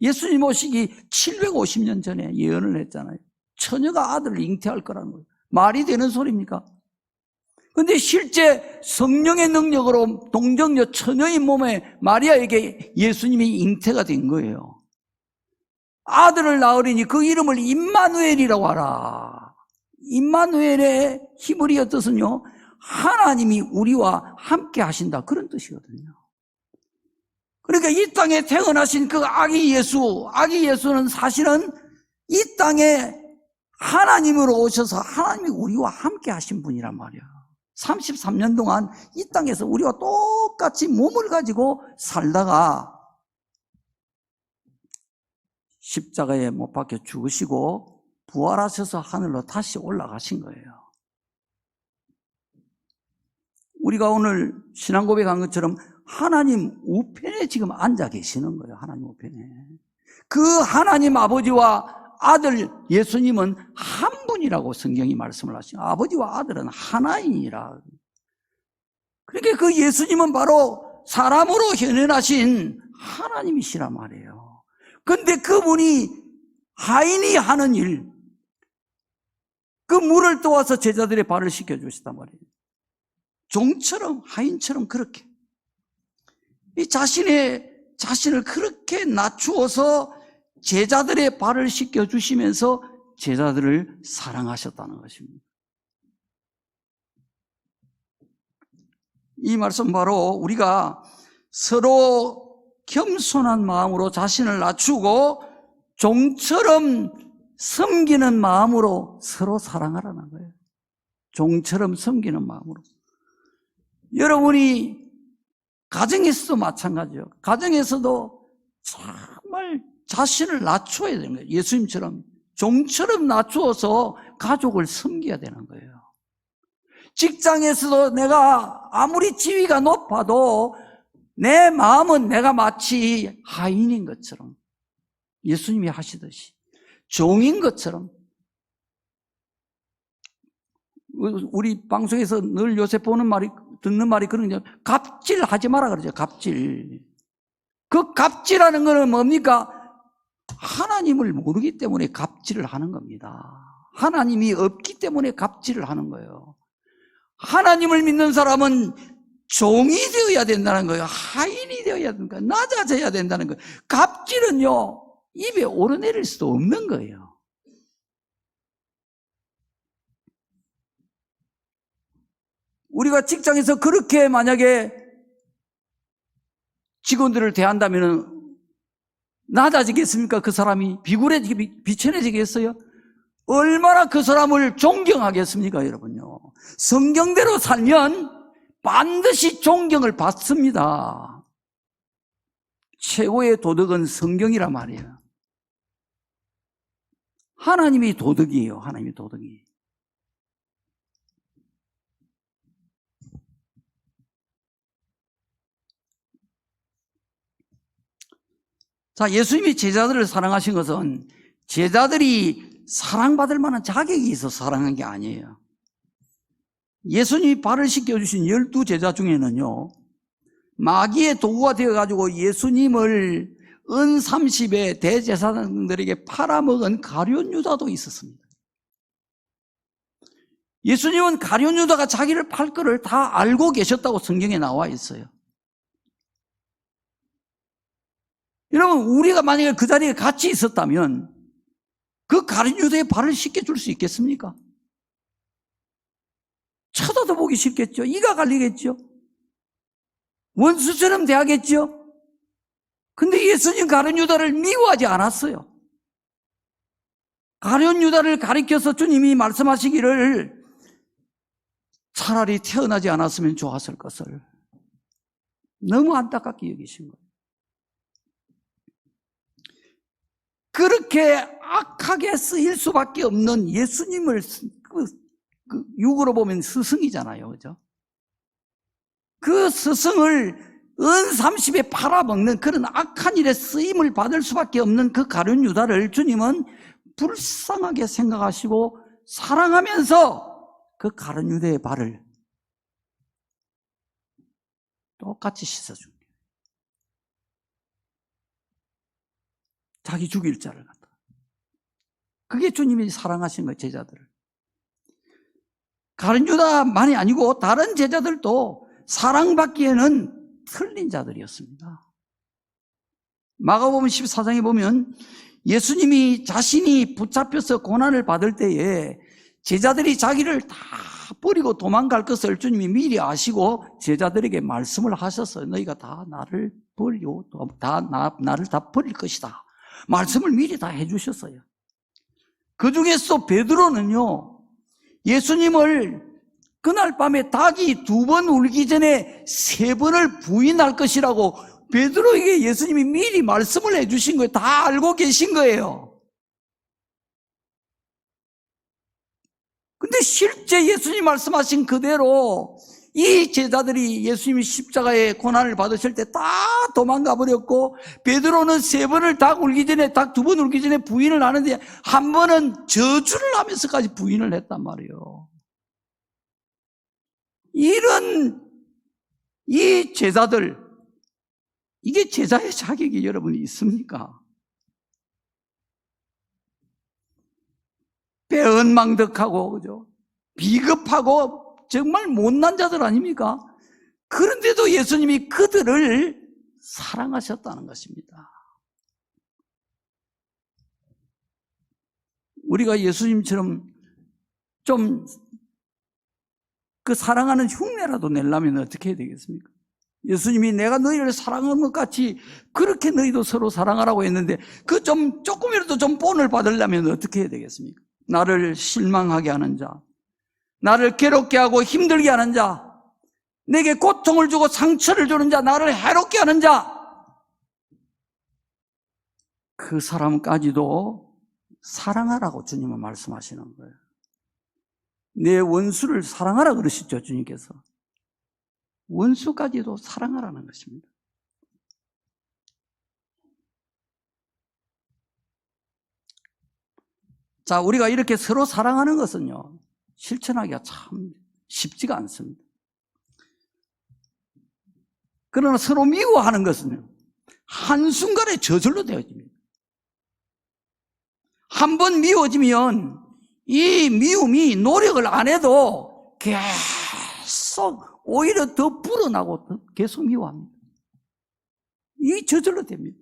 예수님 오시기 750년 전에 예언을 했잖아요. 처녀가 아들을 잉태할 거라는 거예요. 말이 되는 소리입니까? 근데 실제 성령의 능력으로 동정녀 처녀의 몸에 마리아에게 예수님이 잉태가 된 거예요. 아들을 낳으리니 그 이름을 임마누엘이라고 하라. 임마누엘의 히브리어 뜻은요, 하나님이 우리와 함께 하신다, 그런 뜻이거든요. 그러니까 이 땅에 태어나신 그 아기 예수는 사실은 이 땅에 하나님으로 오셔서 하나님이 우리와 함께 하신 분이란 말이야. 33년 동안 이 땅에서 우리와 똑같이 몸을 가지고 살다가 십자가에 못 박혀 죽으시고 부활하셔서 하늘로 다시 올라가신 거예요. 우리가 오늘 신앙 고백한 것처럼 하나님 우편에 지금 앉아 계시는 거예요. 하나님 우편에. 그 하나님 아버지와 아들 예수님은 한 분이라고 성경이 말씀을 하시죠. 아버지와 아들은 하나이니라. 그러니까 그 예수님은 바로 사람으로 현현하신 하나님이시란 말이에요. 그런데 그분이 하인이 하는 일, 그 물을 떠와서 제자들의 발을 씻겨주시단 말이에요. 종처럼, 하인처럼 그렇게 이 자신을 그렇게 낮추어서 제자들의 발을 씻겨주시면서 제자들을 사랑하셨다는 것입니다. 이 말씀 바로 우리가 서로 겸손한 마음으로 자신을 낮추고 종처럼 섬기는 마음으로 서로 사랑하라는 거예요. 종처럼 섬기는 마음으로. 여러분이 가정에서도 마찬가지예요. 가정에서도 정말 자신을 낮춰야 되는 거예요. 예수님처럼 종처럼 낮추어서 가족을 섬겨야 되는 거예요. 직장에서도 내가 아무리 지위가 높아도 내 마음은 내가 마치 하인인 것처럼 예수님이 하시듯이 종인 것처럼. 우리 방송에서 늘 요새 듣는 말이 그런 거죠. 갑질하지 마라 그러죠. 갑질. 그 갑질하는 거는 뭡니까? 하나님을 모르기 때문에 갑질을 하는 겁니다. 하나님이 없기 때문에 갑질을 하는 거예요. 하나님을 믿는 사람은 종이 되어야 된다는 거예요. 하인이 되어야 된다. 낮아져야 된다는 거예요. 갑질은요, 입에 오르내릴 수도 없는 거예요. 우리가 직장에서 그렇게 만약에 직원들을 대한다면 낮아지겠습니까? 그 사람이 비천해지겠어요? 얼마나 그 사람을 존경하겠습니까, 여러분요? 성경대로 살면 반드시 존경을 받습니다. 최고의 도덕은 성경이란 말이에요. 하나님이 도덕이에요. 하나님이 도덕이. 자, 예수님이 제자들을 사랑하신 것은 제자들이 사랑받을 만한 자격이 있어서 사랑한 게 아니에요. 예수님이 발을 씻겨주신 12제자 중에는요, 마귀의 도구가 되어가지고 예수님을 은 30의 대제사장들에게 팔아먹은 가룟 유다도 있었습니다. 예수님은 가룟 유다가 자기를 팔 거를 다 알고 계셨다고 성경에 나와 있어요. 여러분, 우리가 만약에 그 자리에 같이 있었다면 그 가룟 유다의 발을 씻겨줄 수 있겠습니까? 쳐다도 보기 싫겠죠. 이가 갈리겠죠. 원수처럼 대하겠죠. 근데 예수님 가룟 유다를 미워하지 않았어요. 가룟 유다를 가리켜서 주님이 말씀하시기를 차라리 태어나지 않았으면 좋았을 것을 너무 안타깝게 여기신 거예요. 그렇게 악하게 쓰일 수밖에 없는 예수님을 육으로 보면 스승이잖아요. 그죠? 그 스승을 은 30에 팔아먹는 그런 악한 일에 쓰임을 받을 수밖에 없는 그 가룟 유다를 주님은 불쌍하게 생각하시고 사랑하면서 그 가룟 유다의 발을 똑같이 씻어준 거예요. 자기 죽일 자를 갖다. 그게 주님이 사랑하신 거예요, 제자들을. 가룟 유다만이 아니고 다른 제자들도 사랑받기에는 틀린 자들이었습니다. 마가복음 14장에 보면 예수님이 자신이 붙잡혀서 고난을 받을 때에 제자들이 자기를 다 버리고 도망갈 것을 주님이 미리 아시고 제자들에게 말씀을 하셨어요. 너희가 다 나를 버리고 나를 다 버릴 것이다. 말씀을 미리 다 해주셨어요. 그 중에서 베드로는요, 예수님을 그날 밤에 닭이 2번 울기 전에 3번을 부인할 것이라고 베드로에게 예수님이 미리 말씀을 해주신 거예요. 다 알고 계신 거예요. 근데 실제 예수님 말씀하신 그대로 이 제자들이 예수님이 십자가의 고난을 받으실 때 다 도망가 버렸고, 베드로는 3번을 닭 울기 전에, 닭 2번 울기 전에 부인을 하는데, 한 번은 저주를 하면서까지 부인을 했단 말이에요. 이런 이 제자들, 이게 제자의 자격이 여러분이 있습니까? 배은망덕하고, 그죠? 비겁하고 정말 못난 자들 아닙니까? 그런데도 예수님이 그들을 사랑하셨다는 것입니다. 우리가 예수님처럼 좀 그 사랑하는 흉내라도 내려면 어떻게 해야 되겠습니까? 예수님이 내가 너희를 사랑하는 것 같이 그렇게 너희도 서로 사랑하라고 했는데, 그 조금이라도 좀 본을 받으려면 어떻게 해야 되겠습니까? 나를 실망하게 하는 자, 나를 괴롭게 하고 힘들게 하는 자, 내게 고통을 주고 상처를 주는 자, 나를 해롭게 하는 자, 그 사람까지도 사랑하라고 주님은 말씀하시는 거예요. 내 원수를 사랑하라 그러시죠, 주님께서. 원수까지도 사랑하라는 것입니다. 자, 우리가 이렇게 서로 사랑하는 것은요, 실천하기가 참 쉽지가 않습니다. 그러나 서로 미워하는 것은 한순간에 저절로 되어집니다. 한번 미워지면 이 미움이 노력을 안 해도 계속 오히려 더 불어나고 계속 미워합니다. 이게 저절로 됩니다.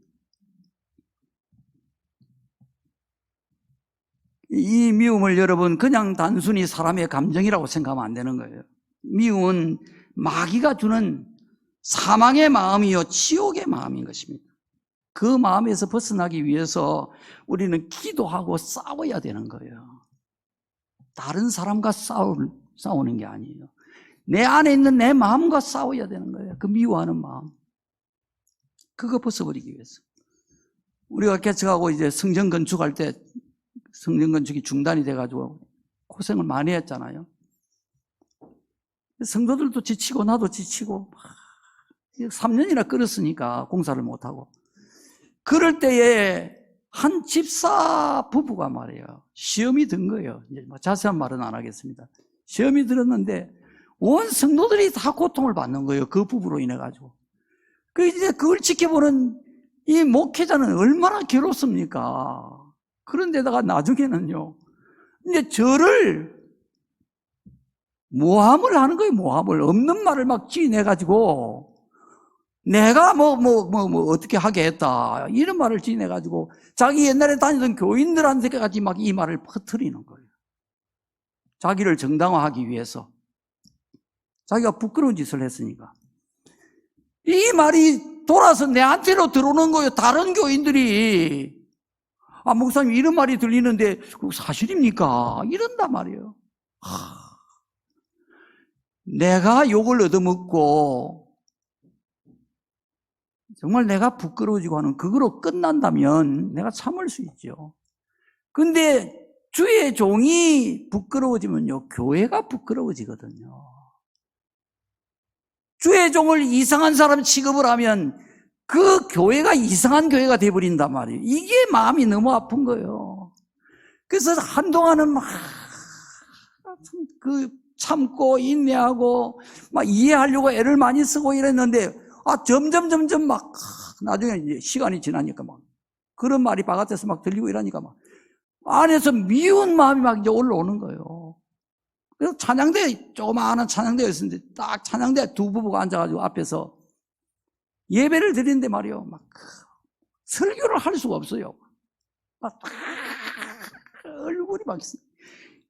이 미움을 여러분 그냥 단순히 사람의 감정이라고 생각하면 안 되는 거예요. 미움은 마귀가 주는 사망의 마음이요 지옥의 마음인 것입니다. 그 마음에서 벗어나기 위해서 우리는 기도하고 싸워야 되는 거예요. 다른 사람과 싸우는 게 아니에요. 내 안에 있는 내 마음과 싸워야 되는 거예요. 그 미워하는 마음, 그거 벗어버리기 위해서. 우리가 개척하고 이제 성전 건축할 때 성전 건축이 중단이 돼가지고 고생을 많이 했잖아요. 성도들도 지치고 나도 지치고 3년이나 끌었으니까 공사를 못하고. 그럴 때에 한 집사 부부가 말이에요, 시험이 든 거예요. 이제 자세한 말은 안 하겠습니다. 시험이 들었는데 온 성도들이 다 고통을 받는 거예요. 그 부부로 인해 가지고. 이제 그걸 지켜보는 이 목회자는 얼마나 괴롭습니까? 그런데다가 나중에는요, 이제 저를 모함을 하는 거예요. 모함을, 없는 말을 막 지어내가지고 내가 어떻게 하게 했다, 이런 말을 지어내가지고 자기 옛날에 다니던 교인들한테까지 막 이 말을 퍼뜨리는 거예요. 자기를 정당화하기 위해서. 자기가 부끄러운 짓을 했으니까. 이 말이 돌아서 내한테로 들어오는 거예요. 다른 교인들이. 아, 목사님 이런 말이 들리는데 그거 사실입니까? 이런단 말이에요. 내가 욕을 얻어먹고 정말 내가 부끄러워지고 하는 그거로 끝난다면 내가 참을 수 있죠. 근데 주의 종이 부끄러워지면요, 교회가 부끄러워지거든요. 주의 종을 이상한 사람 취급을 하면 그 교회가 이상한 교회가 돼버린단 말이에요. 이게 마음이 너무 아픈 거예요. 그래서 한동안은 막 참고 인내하고 막 이해하려고 애를 많이 쓰고 이랬는데, 점점 막 나중에 이제 시간이 지나니까 막 그런 말이 바깥에서 막 들리고 이러니까 막 안에서 미운 마음이 막 이제 올라오는 거예요. 그래서 찬양대, 조그마한 찬양대였는데 딱 찬양대 두 부부가 앉아가지고 앞에서 예배를 드리는데 말이요, 막 설교를 할 수가 없어요. 막 얼굴이 막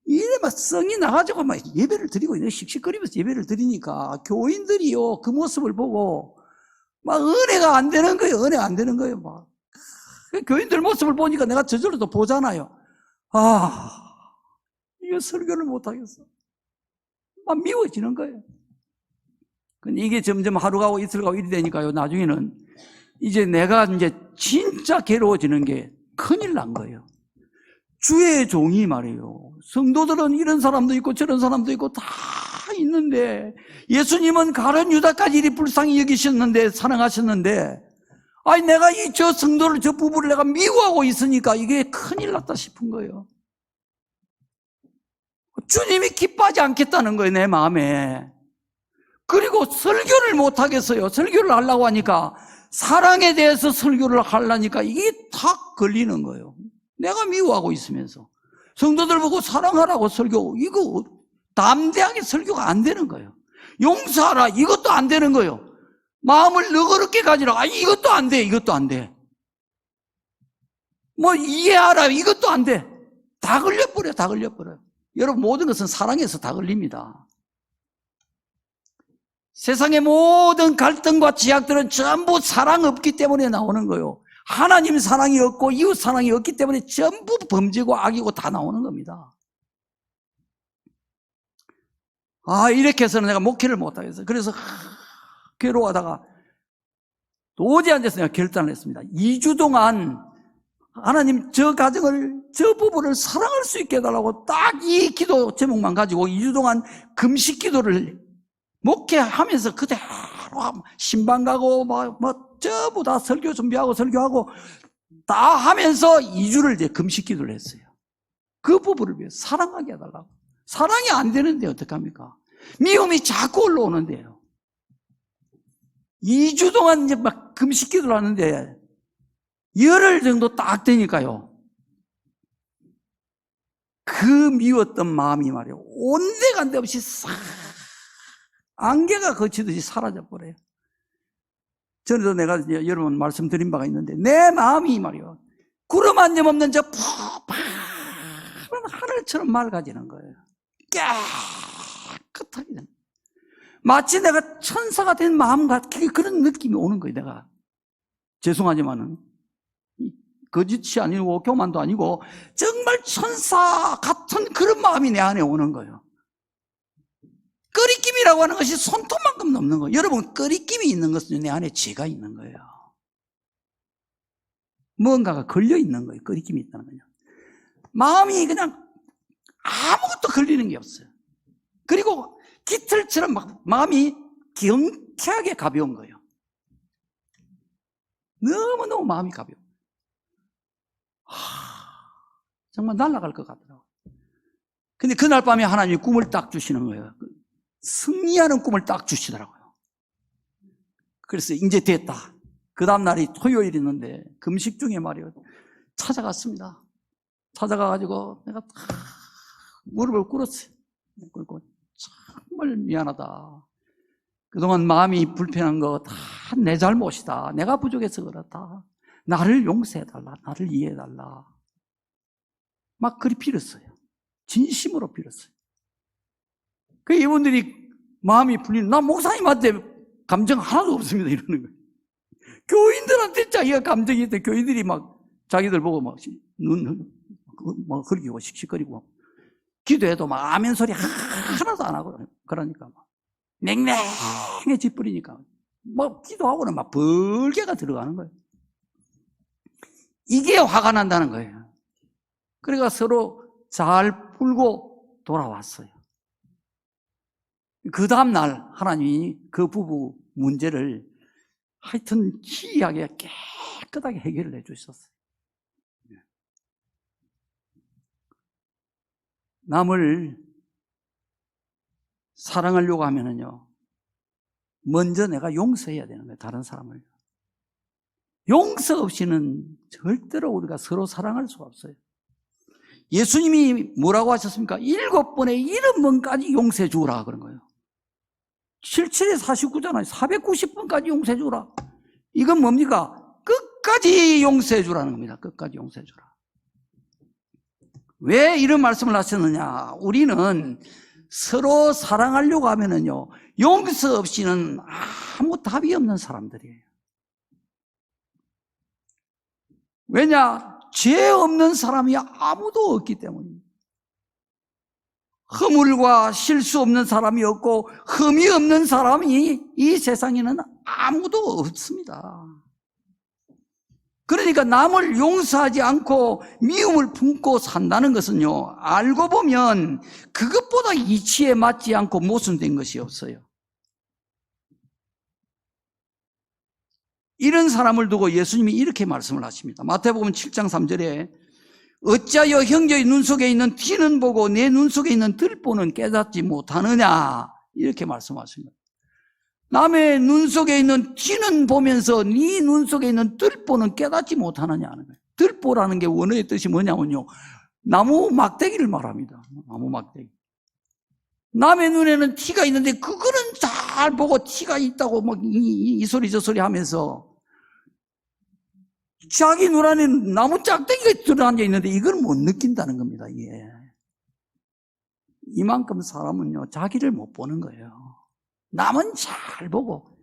이래 막 성이 나가지고 막 예배를 드리고 있는, 씩씩거리면서 예배를 드리니까 교인들이요, 그 모습을 보고 막 은혜가 안 되는 거예요. 은혜가 안 되는 거예요. 막 교인들 모습을 보니까 내가 저절로 또 보잖아요. 이거 설교를 못하겠어. 막 미워지는 거예요. 근데 이게 점점 하루 가고 이틀 가고 이리 되니까요, 나중에는 이제 내가 이제 진짜 괴로워지는 게 큰일 난 거예요. 주의 종이 말이에요. 성도들은 이런 사람도 있고 저런 사람도 있고 다 있는데, 예수님은 가룟 유다까지 이리 불쌍히 여기셨는데, 사랑하셨는데, 내가 저 성도를, 저 부부를 내가 미워하고 있으니까 이게 큰일 났다 싶은 거예요. 주님이 기뻐하지 않겠다는 거예요, 내 마음에. 그리고 설교를 못하겠어요. 설교를 하려고 하니까, 사랑에 대해서 설교를 하려니까 이게 탁 걸리는 거예요. 내가 미워하고 있으면서. 성도들 보고 사랑하라고 설교, 이거 담대하게 설교가 안 되는 거예요. 용서하라, 이것도 안 되는 거예요. 마음을 너그럽게 가지라, 이것도 안 돼, 이것도 안 돼. 뭐 이해하라, 이것도 안 돼. 다 걸려버려요, 다 걸려버려요. 여러분, 모든 것은 사랑에서 다 걸립니다. 세상의 모든 갈등과 지약들은 전부 사랑 없기 때문에 나오는 거예요. 하나님 사랑이 없고 이웃 사랑이 없기 때문에 전부 범죄고 악이고 다 나오는 겁니다. 이렇게 해서는 내가 목회를 못하겠어요. 그래서 괴로워하다가 도저히 안 돼서 내가 결단을 했습니다. 2주 동안 하나님, 저 가정을, 저 부부를 사랑할 수 있게 해달라고 딱 이 기도 제목만 가지고 2주 동안 금식 기도를 목회하면서 그대로 신방 가고 전부 다 설교 준비하고 설교하고 다 하면서 2주를 이제 금식 기도를 했어요. 그 부부를 위해 사랑하게 해달라고. 사랑이 안 되는데 어떡합니까? 미움이 자꾸 올라오는데요. 2주 동안 이제 막 금식 기도를 하는데 열흘 정도 딱 되니까요, 그 미웠던 마음이 말이에요, 온데간데 없이 싹 안개가 거치듯이 사라져버려요. 전에도 내가 여러분 말씀드린 바가 있는데, 내 마음이 말이에요, 구름 한 점 없는 저 파란 하늘처럼 맑아지는 거예요. 깨끗하게 되는 거예요. 마치 내가 천사가 된 마음 같은 그런 느낌이 오는 거예요. 내가 죄송하지만은 거짓이 아니고 교만도 아니고 정말 천사 같은 그런 마음이 내 안에 오는 거예요. 끄리낌이라고 하는 것이 손톱만큼 넘는 거예요. 여러분, 끄리낌이 있는 것은 내 안에 죄가 있는 거예요. 뭔가가 걸려 있는 거예요. 끄리낌이 있다는 거예요. 마음이 그냥 아무것도 걸리는 게 없어요. 그리고 깃털처럼 막 마음이 경쾌하게 가벼운 거예요. 너무너무 마음이 가벼워. 정말 날아갈 것 같더라고요. 근데 그날 밤에 하나님이 꿈을 딱 주시는 거예요. 승리하는 꿈을 딱 주시더라고요. 그래서 이제 됐다. 그 다음날이 토요일이었는데 금식 중에 말이에요, 찾아갔습니다. 찾아가가지고 내가 무릎을 꿇었어요. 꿇고 정말 미안하다. 그동안 마음이 불편한 거 다 내 잘못이다. 내가 부족해서 그렇다. 나를 용서해달라. 나를 이해해달라. 막 그리 빌었어요. 진심으로 빌었어요. 그 이분들이 마음이 풀리는, 나 목사님한테 감정 하나도 없습니다, 이러는 거예요. 교인들한테 자기가 감정이 있대. 교인들이 막 자기들 보고 막 막 흘기고 씩씩거리고, 기도해도 막 아멘 소리 하나도 안 하고, 그러니까 막 맹맹해지 뿌리니까 뭐 기도하고는 막 벌개가 들어가는 거예요. 이게 화가 난다는 거예요. 그러니까 서로 잘 풀고 돌아왔어요. 그 다음날 하나님이 그 부부 문제를 하여튼 희하게 깨끗하게 해결을 해주셨어요. 남을 사랑하려고 하면은요, 먼저 내가 용서해야 되는 거예요, 다른 사람을. 용서 없이는 절대로 우리가 서로 사랑할 수가 없어요. 예수님이 뭐라고 하셨습니까? 7번에 70번까지 용서해 주라 그런 거예요. 77에 49잖아요. 490번까지 용서해 주라. 이건 뭡니까? 끝까지 용서해 주라는 겁니다. 끝까지 용서해 주라. 왜 이런 말씀을 하셨느냐? 우리는 서로 사랑하려고 하면은요, 용서 없이는 아무 답이 없는 사람들이에요. 왜냐? 죄 없는 사람이 아무도 없기 때문입니다. 허물과 실수 없는 사람이 없고 흠이 없는 사람이 이 세상에는 아무도 없습니다. 그러니까 남을 용서하지 않고 미움을 품고 산다는 것은요, 알고 보면 그것보다 이치에 맞지 않고 모순된 것이 없어요. 이런 사람을 두고 예수님이 이렇게 말씀을 하십니다. 마태복음 7장 3절에 어찌하여 형제의 눈 속에 있는 티는 보고 내 눈 속에 있는 들보는 깨닫지 못하느냐, 이렇게 말씀하십니다. 남의 눈 속에 있는 티는 보면서 네 눈 속에 있는 들보는 깨닫지 못하느냐 하는 거예요. 들보라는 게 원어의 뜻이 뭐냐면요, 나무 막대기를 말합니다. 나무 막대기. 남의 눈에는 티가 있는데 그거는 잘 보고 티가 있다고 막 이 소리 저 소리 하면서 자기 눈 안에 나무 짝대기가 들어앉아 있는데 이걸 못 느낀다는 겁니다. 예. 이만큼 사람은요, 자기를 못 보는 거예요. 남은 잘 보고.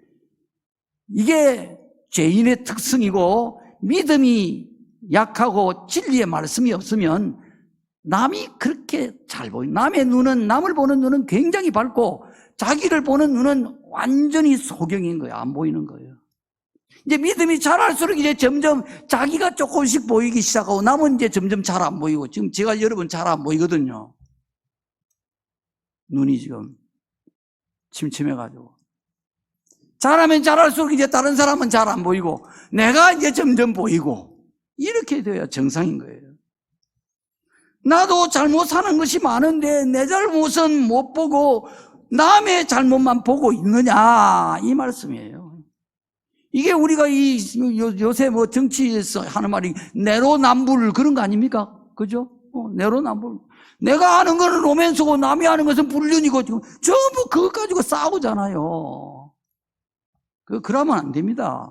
이게 죄인의 특성이고, 믿음이 약하고 진리의 말씀이 없으면 남이 그렇게 잘 보여요. 남을 보는 눈은 굉장히 밝고 자기를 보는 눈은 완전히 소경인 거예요. 안 보이는 거예요. 이제 믿음이 자랄수록 이제 점점 자기가 조금씩 보이기 시작하고 남은 이제 점점 잘 안 보이고, 지금 제가 여러분 잘 안 보이거든요. 눈이 지금 침침해가지고. 잘하면 잘할수록 이제 다른 사람은 잘 안 보이고 내가 이제 점점 보이고, 이렇게 돼야 정상인 거예요. 나도 잘못 사는 것이 많은데 내 잘못은 못 보고 남의 잘못만 보고 있느냐, 이 말씀이에요. 이게 우리가 요새 뭐 정치에서 하는 말이 내로남불 그런 거 아닙니까? 그죠? 내로남불. 내가 아는 거는 로맨스고 남이 아는 것은 불륜이고 전부 그것 가지고 싸우잖아요. 그러면 안 됩니다.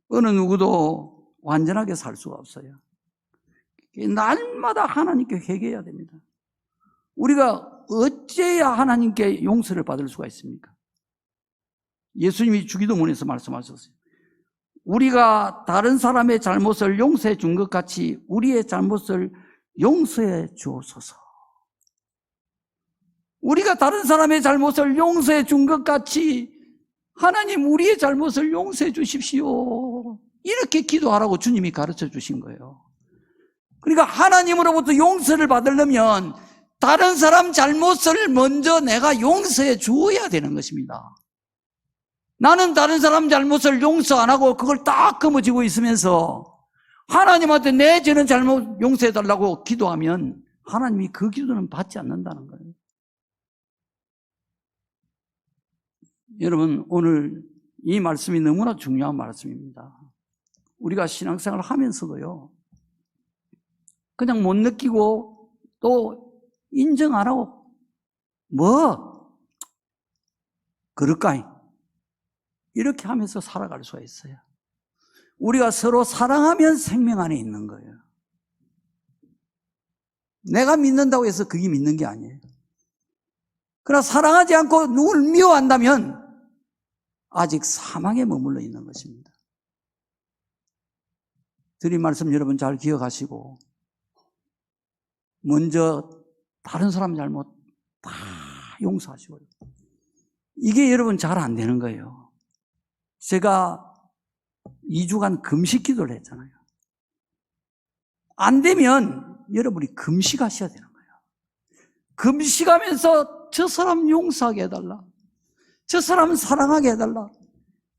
어느 누구도 완전하게 살 수가 없어요. 날마다 하나님께 회개해야 됩니다. 우리가 어째야 하나님께 용서를 받을 수가 있습니까? 예수님이 주기도문에서 말씀하셨어요. 우리가 다른 사람의 잘못을 용서해 준 것 같이 우리의 잘못을 용서해 주옵소서. 우리가 다른 사람의 잘못을 용서해 준 것 같이 하나님 우리의 잘못을 용서해 주십시오. 이렇게 기도하라고 주님이 가르쳐 주신 거예요. 그러니까 하나님으로부터 용서를 받으려면 다른 사람 잘못을 먼저 내가 용서해 주어야 되는 것입니다. 나는 다른 사람 잘못을 용서 안 하고 그걸 딱 거머쥐고 있으면서 하나님한테 내 죄는 잘못 용서해 달라고 기도하면 하나님이 그 기도는 받지 않는다는 거예요. 여러분, 오늘 이 말씀이 너무나 중요한 말씀입니다. 우리가 신앙생활을 하면서도요, 그냥 못 느끼고 또 인정 안 하고 그럴까이 이렇게 하면서 살아갈 수가 있어요. 우리가 서로 사랑하면 생명 안에 있는 거예요. 내가 믿는다고 해서 그게 믿는 게 아니에요. 그러나 사랑하지 않고 누굴 미워한다면 아직 사망에 머물러 있는 것입니다. 드린 말씀 여러분 잘 기억하시고, 먼저 다른 사람 잘못 다 용서하시고요. 이게 여러분 잘 안 되는 거예요. 제가 2주간 금식 기도를 했잖아요. 안 되면 여러분이 금식하셔야 되는 거예요. 금식하면서 저 사람 용서하게 해달라, 저 사람 사랑하게 해달라.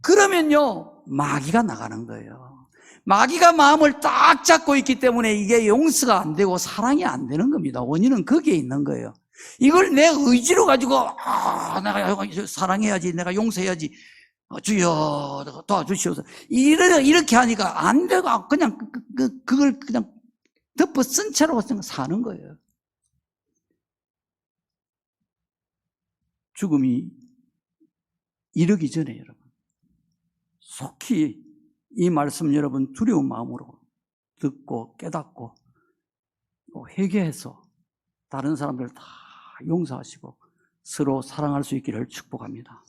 그러면요, 마귀가 나가는 거예요. 마귀가 마음을 딱 잡고 있기 때문에 이게 용서가 안 되고 사랑이 안 되는 겁니다. 원인은 거기에 있는 거예요. 이걸 내 의지로 가지고 내가 사랑해야지, 내가 용서해야지, 주여 도와주시옵소서, 이렇게 하니까 안 되고 그냥 그걸 그냥 덮어 쓴 채로 사는 거예요. 죽음이 이르기 전에 여러분 속히 이 말씀 여러분 두려운 마음으로 듣고 깨닫고 회개해서 다른 사람들 다 용서하시고 서로 사랑할 수 있기를 축복합니다.